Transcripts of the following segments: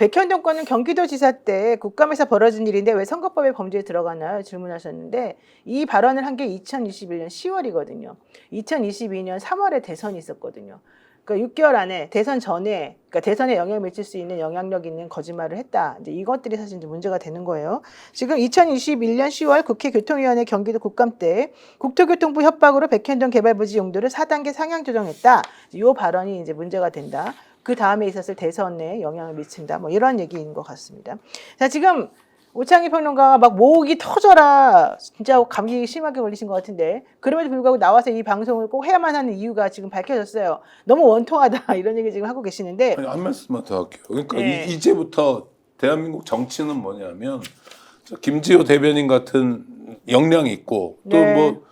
백현동 건은 경기도지사 때 국감에서 벌어진 일인데 왜 선거법의 범죄에 들어가나요? 질문하셨는데 이 발언을 한 게 2021년 10월이거든요. 2022년 3월에 대선이 있었거든요. 그러니까 6개월 안에 대선 전에, 그러니까 대선에 영향을 미칠 수 있는 영향력 있는 거짓말을 했다. 이제 이것들이 사실 이제 문제가 되는 거예요. 지금 2021년 10월 국회 교통위원회 경기도 국감 때 국토교통부 협박으로 백현동 개발부지 용도를 4단계 상향 조정했다. 이 발언이 이제 문제가 된다. 그 다음에 있었을 대선에 영향을 미친다. 뭐 이런 얘기인 것 같습니다. 자, 지금 오창희 평론가가 막 목이 터져라 진짜 감기 심하게 걸리신 것 같은데 그럼에도 불구하고 나와서 이 방송을 꼭 해야만 하는 이유가 지금 밝혀졌어요. 너무 원통하다 이런 얘기 지금 하고 계시는데 아니, 한 말씀만 더 할게요. 그러니까 네. 이제부터 대한민국 정치는 뭐냐면 김지호 대변인 같은 역량이 있고 또 네. 뭐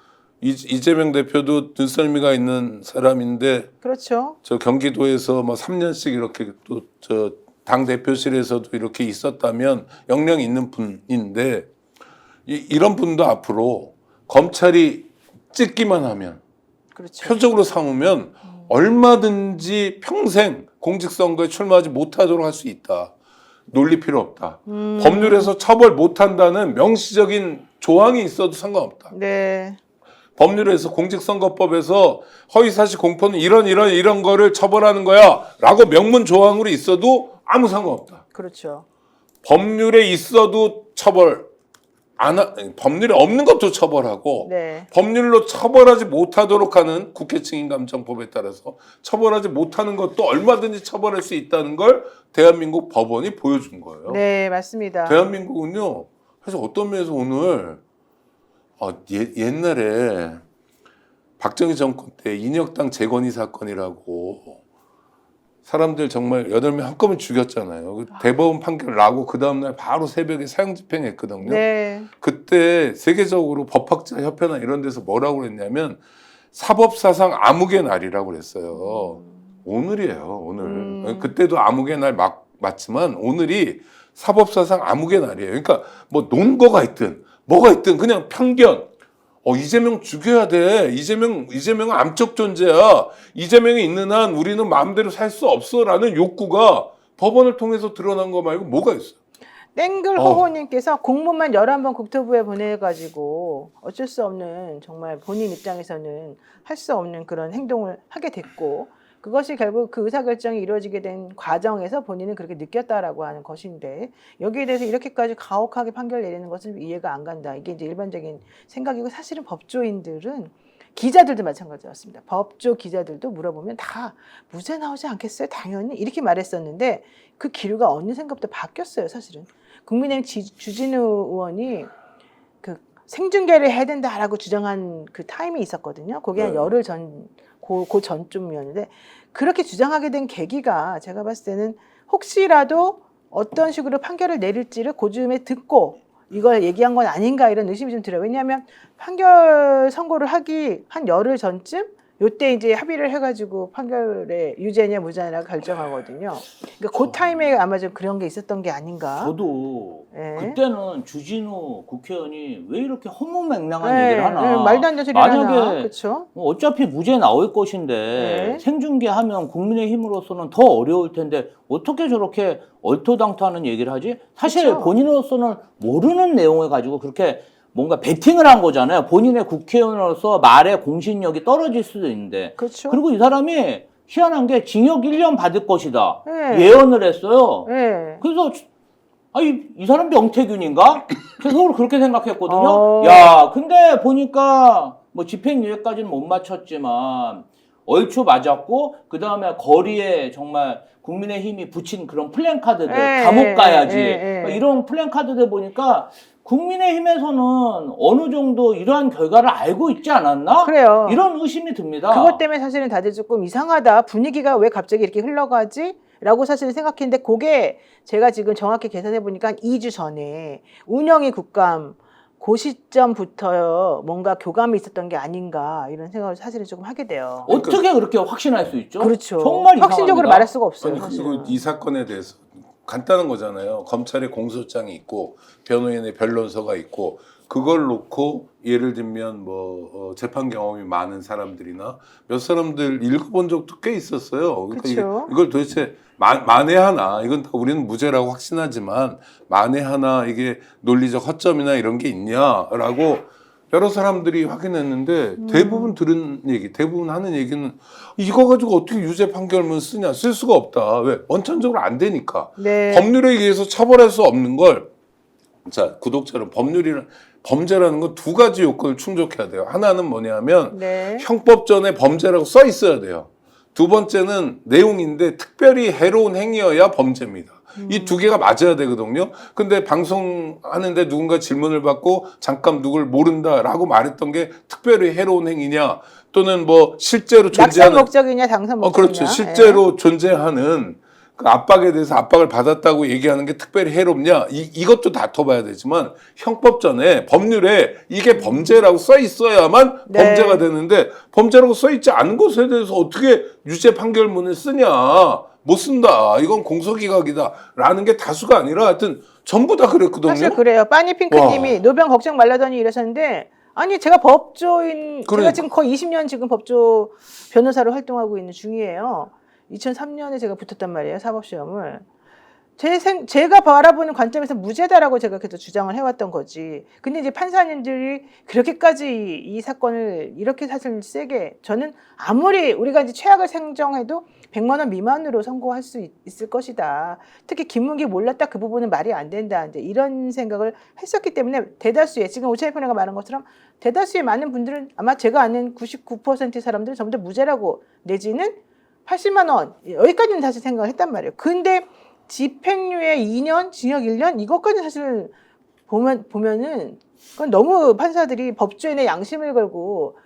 이재명 대표도 눈썰미가 있는 사람인데 그렇죠. 저 경기도에서 뭐 3년씩 이렇게 또 저 당 대표실에서도 이렇게 있었다면 역량이 있는 분인데 이런 분도 앞으로 검찰이 찍기만 하면 그렇죠. 표적으로 삼으면 얼마든지 평생 공직선거에 출마하지 못하도록 할 수 있다. 논리 필요 없다. 법률에서 처벌 못한다는 명시적인 조항이 있어도 상관없다. 네. 법률에서 공직선거법에서 허위사실 공표는 이런 거를 처벌하는 거야 라고 명문 조항으로 있어도 아무 상관없다. 그렇죠. 법률에 있어도 법률에 없는 것도 처벌하고 네. 법률로 처벌하지 못하도록 하는 국회 증인감정법에 따라서 처벌하지 못하는 것도 얼마든지 처벌할 수 있다는 걸 대한민국 법원이 보여준 거예요. 네, 맞습니다. 대한민국은요. 그래서 어떤 면에서 오늘 옛날에 박정희 정권 때 인혁당 재건이 사건이라고 사람들 정말 8명 한꺼번에 죽였잖아요. 대법원 판결을 나고 그 다음날 바로 새벽에 사형 집행했거든요. 네. 그때 세계적으로 법학자 협회나 이런 데서 뭐라고 그랬냐면 사법사상 암흑의 날이라고 그랬어요. 오늘이에요. 오늘. 그때도 암흑의 날 맞지만 오늘이 사법사상 암흑의 날이에요. 그러니까 뭐 논거가 있든 뭐가 있든 그냥 편견. 이재명 죽여야 돼. 이재명은 암적 존재야. 이재명이 있는 한 우리는 마음대로 살 수 없어라는 욕구가 법원을 통해서 드러난 거 말고 뭐가 있어요? 땡글 호호님께서 공문만 11번 국토부에 보내가지고 어쩔 수 없는 정말 본인 입장에서는 할 수 없는 그런 행동을 하게 됐고 그것이 결국 그 의사결정이 이루어지게 된 과정에서 본인은 그렇게 느꼈다라고 하는 것인데 여기에 대해서 이렇게까지 가혹하게 판결 내리는 것은 이해가 안 간다. 이게 이제 일반적인 생각이고 사실은 법조인들은 기자들도 마찬가지였습니다. 법조 기자들도 물어보면 다 무죄 나오지 않겠어요? 당연히 이렇게 말했었는데 그 기류가 어느 생각부터 바뀌었어요. 사실은 국민의힘 주진우 의원이 그 생중계를 해야 된다라고 주장한 그 타임이 있었거든요. 그게 한 열흘 전, 그 전쯤이었는데 그렇게 주장하게 된 계기가 제가 봤을 때는 혹시라도 어떤 식으로 판결을 내릴지를 고즈음에 듣고 이걸 얘기한 건 아닌가 이런 의심이 좀 들어요. 왜냐하면 판결 선고를 하기 한 열흘 전쯤 요때 이제 합의를 해가지고 판결에 유죄냐 무죄냐 결정하거든요. 그러니까 그 타임에 아마 좀 그런 게 있었던 게 아닌가. 저도 네. 그때는 주진우 국회의원이 왜 이렇게 허무맹랑한 네, 얘기를 하나. 네, 말도 안 되는 소리를 하나. 그렇죠. 어차피 무죄 나올 것인데 네. 생중계하면 국민의힘으로서는 더 어려울 텐데 어떻게 저렇게 얼토당토하는 얘기를 하지? 사실 그렇죠. 본인으로서는 모르는 내용을 가지고 그렇게 뭔가 베팅을 한 거잖아요. 본인의 국회의원으로서 말의 공신력이 떨어질 수도 있는데. 그렇죠. 그리고 이 사람이 희한한 게 징역 1년 받을 것이다. 네. 예언을 했어요. 네. 그래서 이 사람 명태균인가? 계속 그렇게 생각했거든요. 어. 야, 근데 보니까 뭐 집행유예까지는 못 맞췄지만 얼추 맞았고 그 다음에 거리에 정말 국민의힘이 붙인 그런 플랜카드들 감옥 가야지 이런 플랜카드들 보니까 국민의힘에서는 어느 정도 이러한 결과를 알고 있지 않았나? 그래요. 이런 의심이 듭니다. 그것 때문에 사실은 다들 조금 이상하다. 분위기가 왜 갑자기 이렇게 흘러가지? 라고 사실은 생각했는데 그게 제가 지금 정확히 계산해 보니까 한 2주 전에 운영위 국감 그 시점부터 뭔가 교감이 있었던 게 아닌가 이런 생각을 사실은 조금 하게 돼요. 어떻게 그렇게 확신할 수 있죠? 그렇죠. 정말 확신적으로 이상합니다. 말할 수가 없어요. 아니, 그리고 이 사건에 대해서 간단한 거잖아요. 검찰에 공소장이 있고 변호인의 변론서가 있고 그걸 놓고 예를 들면 뭐 재판 경험이 많은 사람들이나 몇 사람들 읽어본 적도 꽤 있었어요. 그러니까 그쵸. 이걸 도대체 만에 하나 이건 다 우리는 무죄라고 확신하지만 만에 하나 이게 논리적 허점이나 이런 게 있냐라고 여러 사람들이 확인했는데 대부분 들은 얘기, 대부분 하는 얘기는 이거 가지고 어떻게 유죄 판결문 쓰냐? 쓸 수가 없다. 왜? 원천적으로 안 되니까. 네. 법률에 의해서 처벌할 수 없는 걸 자, 구독자는 범죄라는 건 두 가지 요건을 충족해야 돼요. 하나는 뭐냐면 네. 형법전에 범죄라고 써 있어야 돼요. 두 번째는 내용인데 특별히 해로운 행위여야 범죄입니다. 이 두 개가 맞아야 되거든요. 근데 방송하는데 누군가 질문을 받고 잠깐 누굴 모른다라고 말했던 게 특별히 해로운 행위냐 또는 뭐 실제로 낙선 존재하는 목적이냐 당선 목적이냐. 그렇죠. 실제로 존재하는 그 압박에 대해서 압박을 받았다고 얘기하는 게 특별히 해롭냐 이것도 다퉈봐야 되지만 형법전에 법률에 이게 범죄라고 써 있어야만 네. 범죄가 되는데 범죄라고 써 있지 않은 것에 대해서 어떻게 유죄 판결문을 쓰냐 못 쓴다 이건 공소기각이다라는 게 다수가 아니라 하여튼 전부 다 그랬거든요. 사실 그래요. 빠니핑크님이 노변 걱정 말라더니 이러셨는데 아니 제가 법조인 제가 그러니까. 지금 거의 20년 지금 법조 변호사로 활동하고 있는 중이에요. 2003년에 제가 붙었단 말이에요. 사법시험을. 제가 바라보는 관점에서 무죄다라고 제가 계속 주장을 해왔던 거지. 근데 이제 판사님들이 그렇게까지 이 사건을 이렇게 사실 세게 저는 아무리 우리가 이제 최악을 생정해도 100만 원 미만으로 선고할 수 있을 것이다. 특히 김문기 몰랐다 그 부분은 말이 안 된다. 이제 이런 생각을 했었기 때문에 대다수의 지금 오차이 편애가 말한 것처럼 대다수의 많은 분들은 아마 제가 아는 99%의 사람들은 전부 다 무죄라고 내지는 80만 원 여기까지는 사실 생각을 했단 말이에요. 근데 집행유예 2년, 징역 1년 이것까지 사실 보면은 그건 너무 판사들이 법조인의 양심을 걸고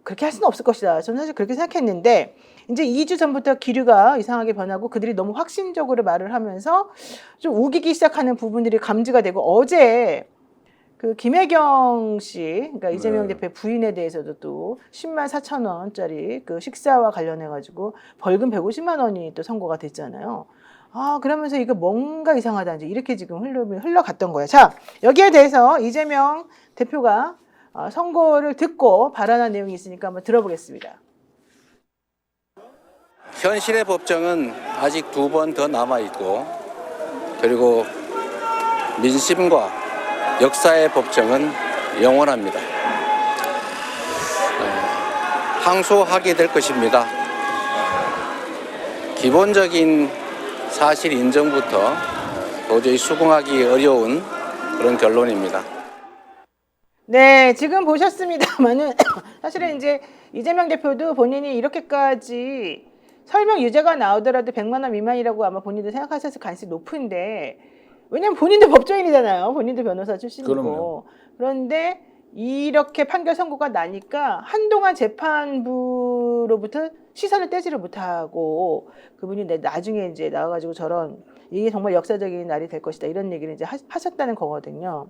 그렇게 할 수는 없을 것이다. 저는 사실 그렇게 생각했는데 이제 2주 전부터 기류가 이상하게 변하고 그들이 너무 확신적으로 말을 하면서 좀 우기기 시작하는 부분들이 감지가 되고 어제 그 김혜경 씨, 그러니까 이재명 네. 대표의 부인에 대해서도 또 10만 4천 원짜리 그 식사와 관련해가지고 벌금 150만 원이 또 선고가 됐잖아요. 아, 그러면서 이거 뭔가 이상하다. 이제 이렇게 지금 흘러갔던 거예요. 자, 여기에 대해서 이재명 대표가 선고를 듣고 발언한 내용이 있으니까 한번 들어보겠습니다. 현실의 법정은 아직 2번 더 남아있고 그리고 민심과 역사의 법정은 영원합니다. 항소하게 될 것입니다. 기본적인 사실 인정부터 도저히 수긍하기 어려운 그런 결론입니다. 네, 지금 보셨습니다만은 사실은 이제 이재명 대표도 본인이 이렇게까지 설명 유죄가 나오더라도 100만 원 미만이라고 아마 본인도 생각하셨을 가능성이 높은데 왜냐면 본인도 법조인이잖아요. 본인도 변호사 출신이고. 그럼요. 그런데 이렇게 판결 선고가 나니까 한동안 재판부로부터 시선을 떼지를 못하고 그분이 나중에 이제 나와가지고 저런 이게 정말 역사적인 날이 될 것이다 이런 얘기를 이제 하셨다는 거거든요.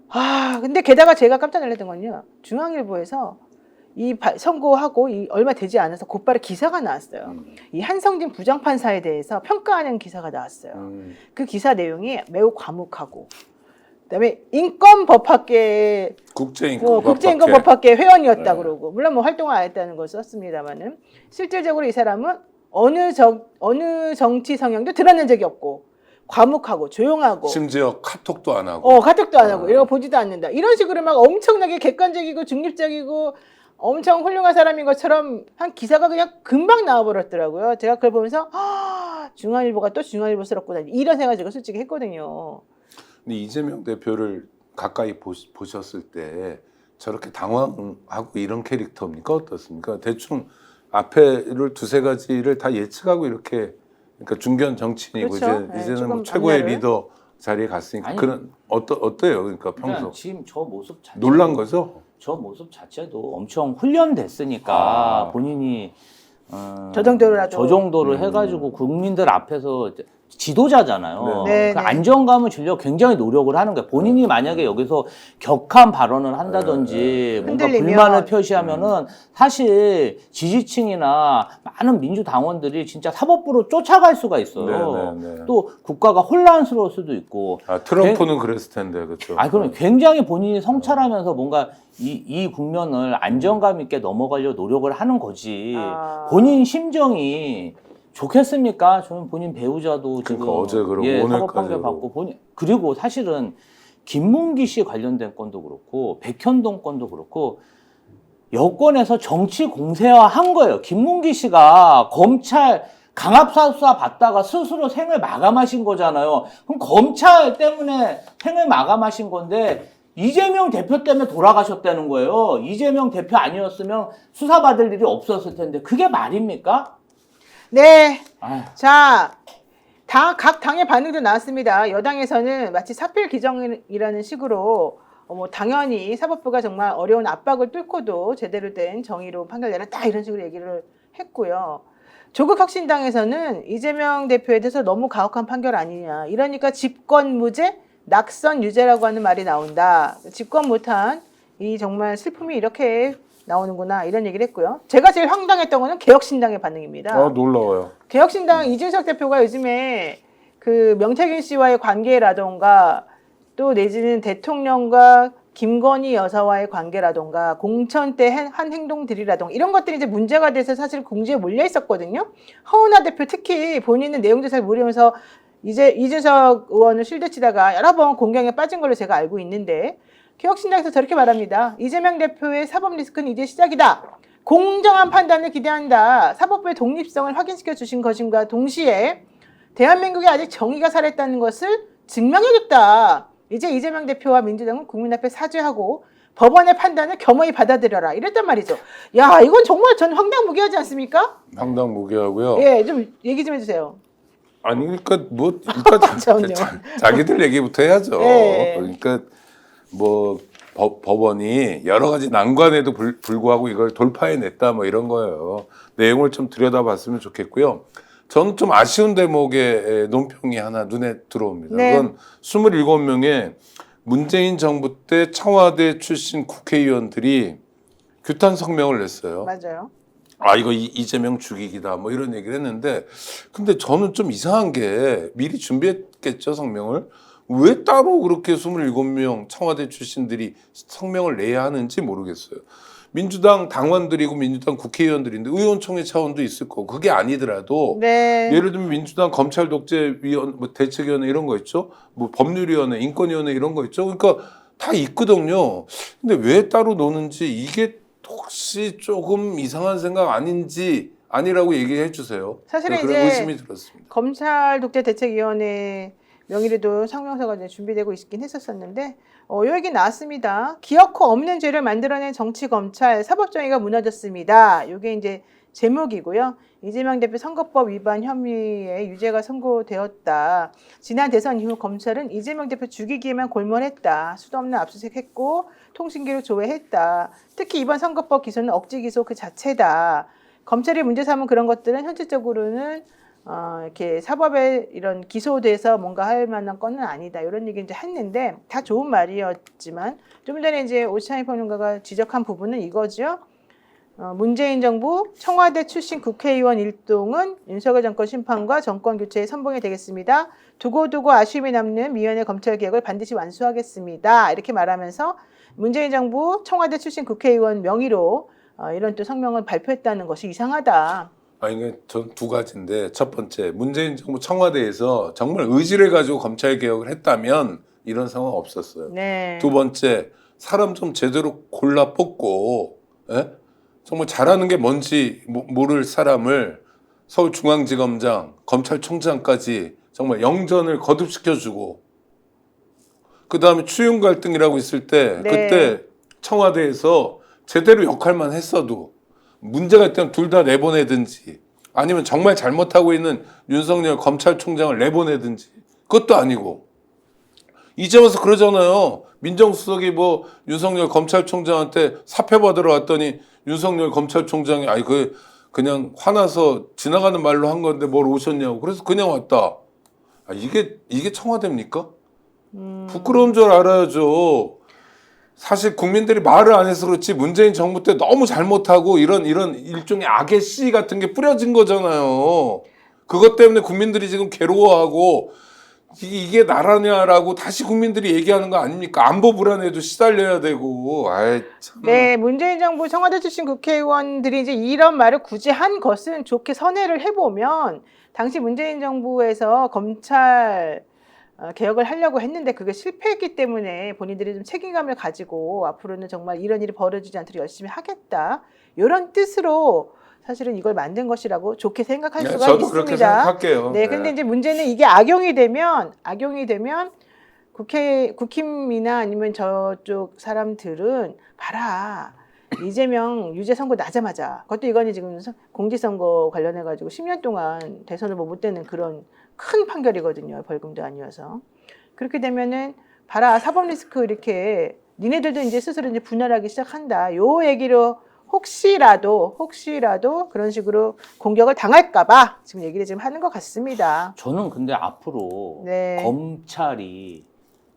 아 근데 게다가 제가 깜짝 놀랐던 건요. 중앙일보에서 이 선고하고 얼마 되지 않아서 곧바로 기사가 나왔어요. 이 한성진 부장판사에 대해서 평가하는 기사가 나왔어요. 그 기사 내용이 매우 과묵하고 그다음에 인권법학계 국제인권법학계 회원이었다 네. 그러고 물론 뭐 활동을 안 했다는 걸 썼습니다만은 실질적으로 이 사람은 어느 정치 성향도 드러낸 적이 없고 과묵하고 조용하고 심지어 카톡도 안 하고 카톡도 안 하고 이런 거 보지도 않는다 이런 식으로 막 엄청나게 객관적이고 중립적이고 엄청 훌륭한 사람인 것처럼 한 기사가 그냥 금방 나와버렸더라고요. 제가 그걸 보면서 중앙일보가 또 중앙일보스럽구나 이런 생각을 제가 솔직히 했거든요. 근데 이재명 대표를 가까이 보셨을 때 저렇게 당황하고 이런 캐릭터입니까? 어떻습니까? 대충 앞에를 두세 가지를 다 예측하고 이렇게 그러니까 중견 정치인이고 그렇죠. 이제는 뭐 조금 최고의 앞날을. 리더 자리에 갔으니까 아니, 그런 어때요? 그러니까 평소 그냥 지금 저 모습 자체 놀란 거죠? 저 모습 자체도 엄청 훈련됐으니까 아. 본인이 저 정도라도. 저 정도를 해가지고 국민들 앞에서 지도자잖아요. 네. 그 네. 안정감을 주려고 굉장히 노력을 하는 거예요. 본인이 만약에 여기서 격한 발언을 한다든지 뭔가 흔들리면. 불만을 표시하면은 사실 지지층이나 많은 민주당원들이 진짜 사법부로 쫓아갈 수가 있어요. 네. 또 국가가 혼란스러울 수도 있고. 아, 트럼프는 그랬을 텐데, 그렇죠. 그럼 굉장히 본인이 성찰하면서 뭔가 이 국면을 안정감 있게 넘어가려고 노력을 하는 거지. 본인 심정이 좋겠습니까? 저는 본인 배우자도 지금 그러니까 어제 그러고 사법 오늘까지 판결 받고 그리고 사실은 김문기 씨 관련된 건도 그렇고 백현동 건도 그렇고 여권에서 정치 공세화한 거예요. 김문기 씨가 검찰 강압사 수사 받다가 스스로 생을 마감하신 거잖아요. 그럼 검찰 때문에 생을 마감하신 건데 이재명 대표 때문에 돌아가셨다는 거예요. 이재명 대표 아니었으면 수사받을 일이 없었을 텐데 그게 말입니까? 네. 아휴. 자, 각 당의 반응도 나왔습니다. 여당에서는 마치 사필 기정이라는 식으로 뭐 당연히 사법부가 정말 어려운 압박을 뚫고도 제대로 된 정의로 판결 내렸다 이런 식으로 얘기를 했고요. 조국혁신당에서는 이재명 대표에 대해서 너무 가혹한 판결 아니냐. 이러니까 집권무죄, 낙선유죄라고 하는 말이 나온다. 집권 못한 이 정말 슬픔이 이렇게 나오는구나 이런 얘기를 했고요. 제가 제일 황당했던 거는 개혁신당의 반응입니다. 아, 놀라워요. 개혁신당 이준석 대표가 요즘에 그 명태균 씨와의 관계라던가 또 내지는 대통령과 김건희 여사와의 관계라던가 공천 때 한 행동들이라던가 이런 것들이 이제 문제가 돼서 사실 공지에 몰려 있었거든요. 허은하 대표 특히 본인은 내용도 잘 모르면서 이제 이준석 의원을 실드치다가 여러 번 공경에 빠진 걸로 제가 알고 있는데 개혁신당에서 저렇게 말합니다. 이재명 대표의 사법 리스크는 이제 시작이다. 공정한 판단을 기대한다. 사법부의 독립성을 확인시켜 주신 것임과 동시에 대한민국에 아직 정의가 살아있다는 것을 증명해줬다. 이제 이재명 대표와 민주당은 국민 앞에 사죄하고 법원의 판단을 겸허히 받아들여라. 이랬단 말이죠. 야, 이건 정말 전 황당무계하지 않습니까? 황당무계하고요. 예, 좀 얘기 좀 해주세요. 아니, 그러니까 뭐 일단 자기들 얘기부터 해야죠. 네. 그러니까 뭐 법원이 여러 가지 난관에도 불구하고 이걸 돌파해냈다 뭐 이런 거예요. 내용을 좀 들여다봤으면 좋겠고요. 저는 좀 아쉬운 대목의 논평이 하나 눈에 들어옵니다. 네. 그건 27명의 문재인 정부 때 청와대 출신 국회의원들이 규탄 성명을 냈어요. 맞아요. 아, 이거 이재명 죽이기다 뭐 이런 얘기를 했는데, 근데 저는 좀 이상한 게 미리 준비했겠죠, 성명을. 왜 따로 그렇게 27명 청와대 출신들이 성명을 내야 하는지 모르겠어요. 민주당 당원들이고 민주당 국회의원들인데 의원총회 차원도 있을 거고, 그게 아니더라도 네. 예를 들면 민주당 검찰 독재위원 뭐 대책위원회 이런 거 있죠, 뭐 법률위원회, 인권위원회 이런 거 있죠. 그러니까 다 있거든요. 근데 왜 따로 노는지, 이게 혹시 조금 이상한 생각 아니라고 얘기해 주세요. 사실은 그런 이제 의심이 들었습니다. 검찰 독재대책위원회 명의로도 상명서가 이제 준비되고 있긴 했었었는데 요 얘기 나왔습니다. 기어코 없는 죄를 만들어낸 정치검찰, 사법정의가 무너졌습니다. 이게 이제 제목이고요. 이재명 대표 선거법 위반 혐의에 유죄가 선고되었다. 지난 대선 이후 검찰은 이재명 대표 죽이기에만 골몰했다. 수도 없는 압수수색했고 통신기록 조회했다. 특히 이번 선거법 기소는 억지 기소 그 자체다. 검찰이 문제 삼은 그런 것들은 현실적으로는 이렇게 사법에 이런 기소돼서 뭔가 할 만한 건은 아니다. 이런 얘기 이제 했는데 다 좋은 말이었지만 좀 전에 이제 오차이 평론가가 지적한 부분은 이거죠. 문재인 정부 청와대 출신 국회의원 일동은 윤석열 정권 심판과 정권 교체의 선봉이 되겠습니다. 두고두고 아쉬움이 남는 미연의 검찰 개혁을 반드시 완수하겠습니다. 이렇게 말하면서 문재인 정부 청와대 출신 국회의원 명의로 이런 또 성명을 발표했다는 것이 이상하다. 이게 전 두 가지인데, 첫 번째, 문재인 정부 청와대에서 정말 의지를 가지고 검찰 개혁을 했다면 이런 상황 없었어요. 네. 두 번째, 사람 좀 제대로 골라 뽑고, 정말 잘하는 게 뭔지 모를 사람을 서울중앙지검장, 검찰총장까지 정말 영전을 거듭시켜주고, 그 다음에 추윤 갈등이라고 있을 때, 네. 그때 청와대에서 제대로 역할만 했어도 문제가 있다면 둘 다 내보내든지, 아니면 정말 잘못하고 있는 윤석열 검찰총장을 내보내든지, 그것도 아니고 이제 와서 그러잖아요. 민정수석이 뭐 윤석열 검찰총장한테 사표 받으러 왔더니 윤석열 검찰총장이 그냥 화나서 지나가는 말로 한 건데 뭘 오셨냐고, 그래서 그냥 왔다. 아, 이게 청와대입니까? 부끄러운 줄 알아야죠. 사실 국민들이 말을 안 해서 그렇지 문재인 정부 때 너무 잘못하고 이런 일종의 악의 씨 같은 게 뿌려진 거잖아요. 그것 때문에 국민들이 지금 괴로워하고 이게 나라냐라고 다시 국민들이 얘기하는 거 아닙니까? 안보 불안에도 시달려야 되고. 아이 참. 네, 문재인 정부 청와대 출신 국회의원들이 이제 이런 말을 굳이 한 것은 좋게 선회를 해보면 당시 문재인 정부에서 검찰 개혁을 하려고 했는데 그게 실패했기 때문에 본인들이 좀 책임감을 가지고 앞으로는 정말 이런 일이 벌어지지 않도록 열심히 하겠다. 이런 뜻으로 사실은 이걸 만든 것이라고 좋게 생각할 네, 수가 저도 있습니다. 그렇게 생각할게요. 네, 근데 이제 문제는 이게 악용이 되면 국힘이나 아니면 저쪽 사람들은 봐라. 이재명 유죄 선고 나자마자 그것도 이거는 지금 공직선거 관련해 가지고 10년 동안 대선을 못 되는 그런 큰 판결이거든요. 벌금도 아니어서. 그렇게 되면은 봐라 사법 리스크 이렇게 니네들도 이제 스스로 이제 분열하기 시작한다. 요 얘기로 혹시라도 그런 식으로 공격을 당할까봐 지금 얘기를 지금 하는 것 같습니다. 저는 근데 앞으로 네. 검찰이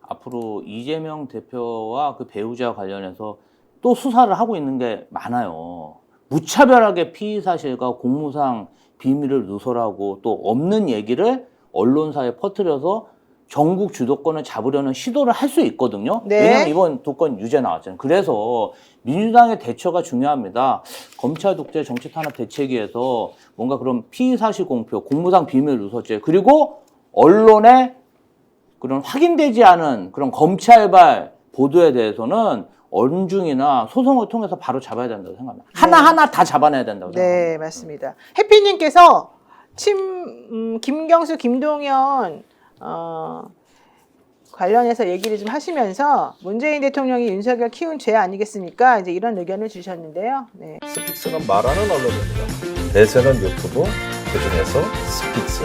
앞으로 이재명 대표와 그 배우자 관련해서 또 수사를 하고 있는 게 많아요. 무차별하게 피의 사실과 공무상 비밀을 누설하고 또 없는 얘기를 언론사에 퍼뜨려서 전국 주도권을 잡으려는 시도를 할 수 있거든요. 네. 왜냐하면 이번 도건 유죄 나왔잖아요. 그래서 민주당의 대처가 중요합니다. 검찰 독재 정치 탄압 대책위에서 뭔가 그런 피의 사실 공표, 공무상 비밀 누설죄 그리고 언론의 그런 확인되지 않은 그런 검찰발 보도에 대해서는 언중이나 소송을 통해서 바로 잡아야 된다고 생각합니다. 하나하나 다 잡아내야 된다고 생각합니다. 네, 맞습니다. 해피님께서 김경수, 김동연 관련해서 얘기를 좀 하시면서 문재인 대통령이 윤석열 키운 죄 아니겠습니까? 이제 이런 의견을 주셨는데요. 네. 스픽스는 말하는 언론입니다. 대세는 유튜브, 그중에서 스픽스.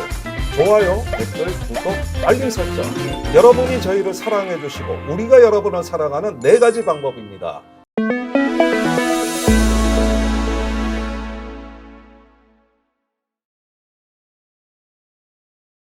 좋아요, 댓글, 구독, 알림 설정. 여러분이 저희를 사랑해 주시고 우리가 여러분을 사랑하는 4가지 방법입니다.